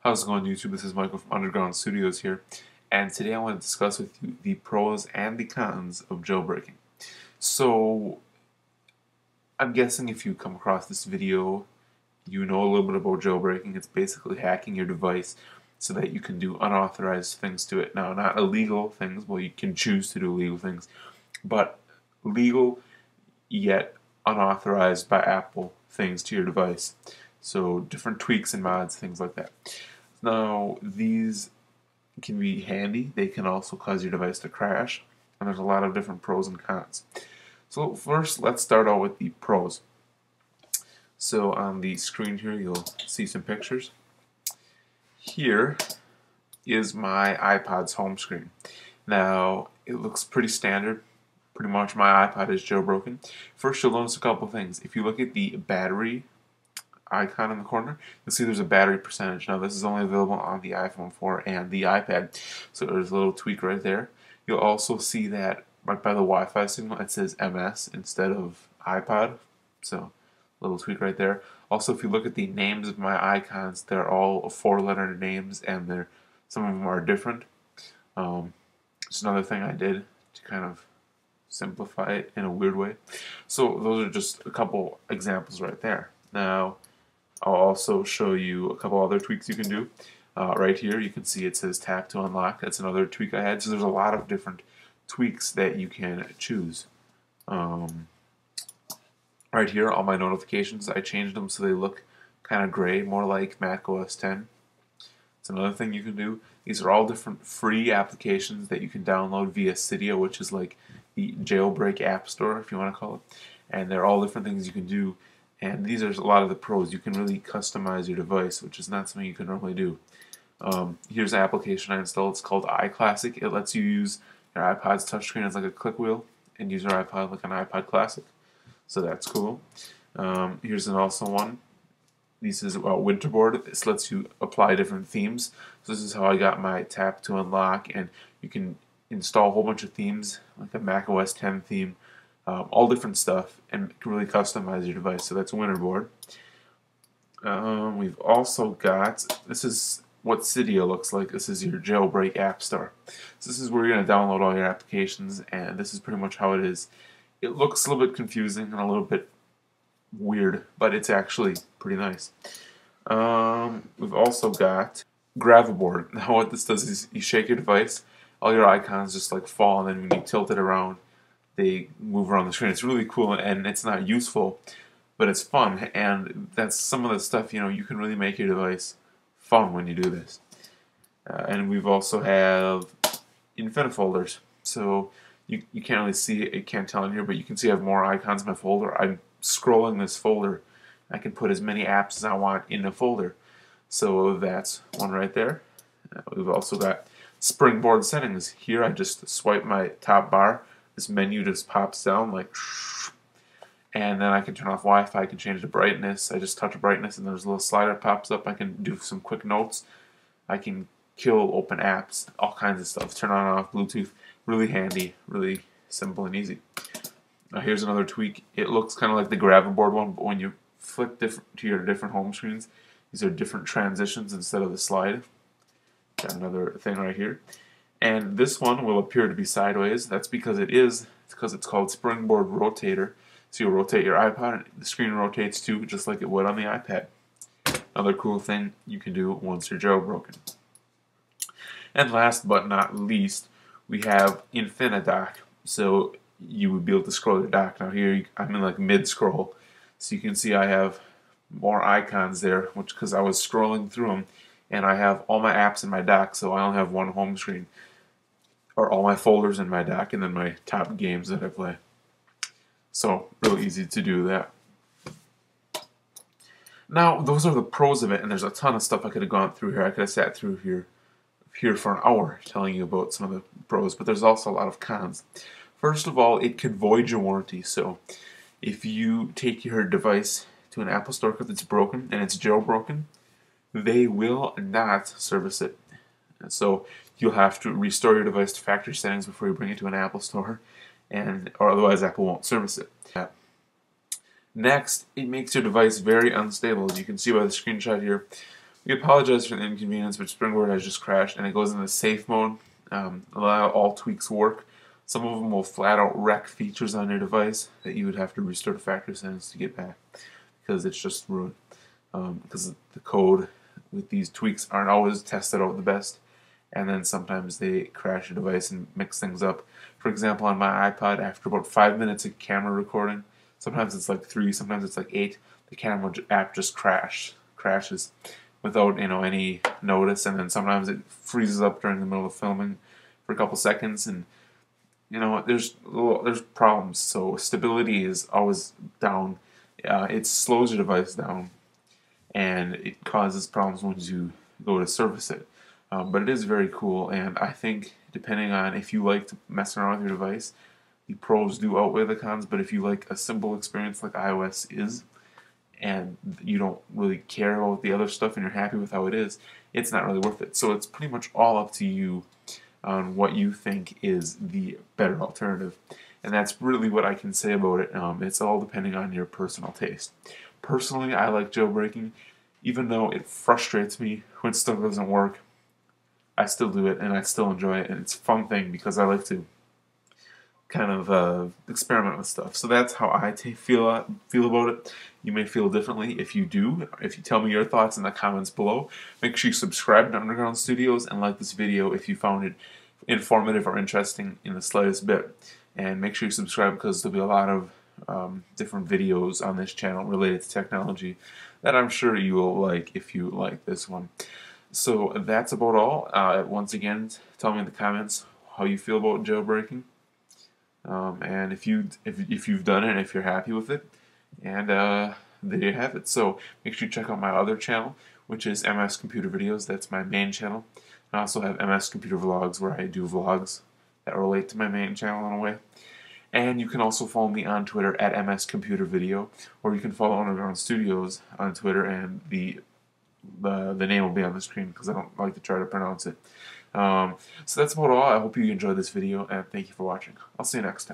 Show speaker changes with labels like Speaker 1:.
Speaker 1: How's it going, YouTube? This is Michael from Underground Studios here, and today I want to discuss with you the pros and the cons of jailbreaking. So, I'm guessing if you come across this video, you know a little bit about jailbreaking. It's basically hacking your device so that you can do unauthorized things to it. Now, not illegal things, well, you can choose to do illegal things, but legal yet unauthorized by Apple things to your device. So, different tweaks and mods, things like that. Now, these can be handy. They can also cause your device to crash, and there's a lot of different pros and cons. So first, let's start out with the pros. So on the screen here, you'll see some pictures. Here is my iPod's home screen. Now, it looks pretty standard. Pretty much my iPod is jailbroken. First, you'll notice a couple things. If you look at the battery icon in the corner, you'll see there's a battery percentage. Now this is only available on the iPhone 4 and the iPad, so there's a little tweak right there. You'll also see that right by the Wi-Fi signal it says MS instead of iPod, so a little tweak right there. Also, if you look at the names of my icons, they're all 4-letter names, and some of them are different. Just another thing I did to kind of simplify it in a weird way. So those are just a couple examples right there. Now, I'll also show you a couple other tweaks you can do. Right here, you can see it says tap to unlock. That's another tweak I had. So there's a lot of different tweaks that you can choose. Right here, all my notifications, I changed them so they look kind of gray, more like Mac OS X. It's another thing you can do. These are all different free applications that you can download via Cydia, which is like the Jailbreak app store, if you want to call it. And they're all different things you can do. And these are a lot of the pros. You can really customize your device, which is not something you can normally do. Here's an application I installed. It's called iClassic. It lets you use your iPod's touchscreen as like a click wheel and use your iPod like an iPod Classic. So that's cool. Here's also one. This is about Winterboard. This lets you apply different themes. So this is how I got my tap to unlock, and you can install a whole bunch of themes, like a Mac OS X theme, all different stuff, and can really customize your device. So that's Winterboard. We've also got, this is what Cydia looks like. This is your Jailbreak app store. So this is where you're going to download all your applications, and this is pretty much how it is. It looks a little bit confusing and a little bit weird, but it's actually pretty nice. We've also got Gravelboard. Now what this does is you shake your device, all your icons just like fall, and then when you tilt it around, they move around the screen. It's really cool, and it's not useful, but it's fun, and that's some of the stuff, you can really make your device fun when you do this. And we've also have infinite folders. So you can't really see it, you can't tell in here, but you can see I have more icons in my folder. I'm scrolling this folder. I can put as many apps as I want in a folder. So that's one right there. We've also got springboard settings. Here I just swipe my top bar. This menu just pops down like, and then I can turn off Wi-Fi. I can change the brightness. I just touch brightness, and there's a little slider pops up. I can do some quick notes. I can kill open apps, all kinds of stuff. Turn on and off Bluetooth. Really handy, really simple and easy. Now here's another tweak. It looks kind of like the Gravelboard one, but when you flick to your different home screens, these are different transitions instead of the slide. Got another thing right here. And this one will appear to be sideways. That's because it's called Springboard Rotator. So you'll rotate your iPod, and the screen rotates too, just like it would on the iPad. Another cool thing you can do once you're jailbroken. And last but not least, we have Infinite Dock. So you would be able to scroll your dock. Now here I'm in like mid-scroll, so you can see I have more icons there, because I was scrolling through them, and I have all my apps in my dock, so I only have one home screen, or all my folders in my dock, and then my top games that I play. So real easy to do that. Now those are the pros of it, and there's a ton of stuff I could have gone through here. I could have sat through here for an hour telling you about some of the pros, but there's also a lot of cons. First of all, it could void your warranty. So if you take your device to an Apple store because it's broken and it's jailbroken, they will not service it. And so you'll have to restore your device to factory settings before you bring it to an Apple store, or otherwise Apple won't service it. Next, it makes your device very unstable. As you can see by the screenshot here, We apologize for the inconvenience, but Springboard has just crashed, and it goes into safe mode. Allow all tweaks work. Some of them will flat out wreck features on your device that you would have to restore to factory settings to get back, because it's just ruined. Because the code with these tweaks aren't always tested out the best, and then sometimes they crash your device and mix things up. For example, on my iPod, after about 5 minutes of camera recording, sometimes it's like 3, sometimes it's like 8, the camera app just crashes without any notice, and then sometimes it freezes up during the middle of filming for a couple seconds, and there's problems. So stability is always down. It slows your device down, and it causes problems when you go to service it. But it is very cool, and I think depending on if you like to mess around with your device, the pros do outweigh the cons. But if you like a simple experience like iOS is, and you don't really care about the other stuff and you're happy with how it is, it's not really worth it. So it's pretty much all up to you on what you think is the better alternative. And that's really what I can say about it. It's all depending on your personal taste. Personally, I like jailbreaking. Even though it frustrates me when stuff doesn't work, I still do it and I still enjoy it. And it's a fun thing because I like to kind of experiment with stuff. So that's how I feel about it. You may feel differently. If you do, if you tell me your thoughts in the comments below, make sure you subscribe to Underground Studios and like this video if you found it informative or interesting in the slightest bit. And make sure you subscribe because there'll be a lot of different videos on this channel related to technology that I'm sure you will like if you like this one. So that's about all. Once again, tell me in the comments how you feel about jailbreaking. And if you've done it, and if you're happy with it, and there you have it. So make sure you check out my other channel, which is MS Computer Videos. That's my main channel. I also have MS Computer Vlogs, where I do vlogs that relate to my main channel in a way. And you can also follow me on Twitter at MS Computer Video, or you can follow Underground Studios on Twitter, and the name will be on the screen because I don't like to try to pronounce it. So that's about all. I hope you enjoyed this video, and thank you for watching. I'll see you next time.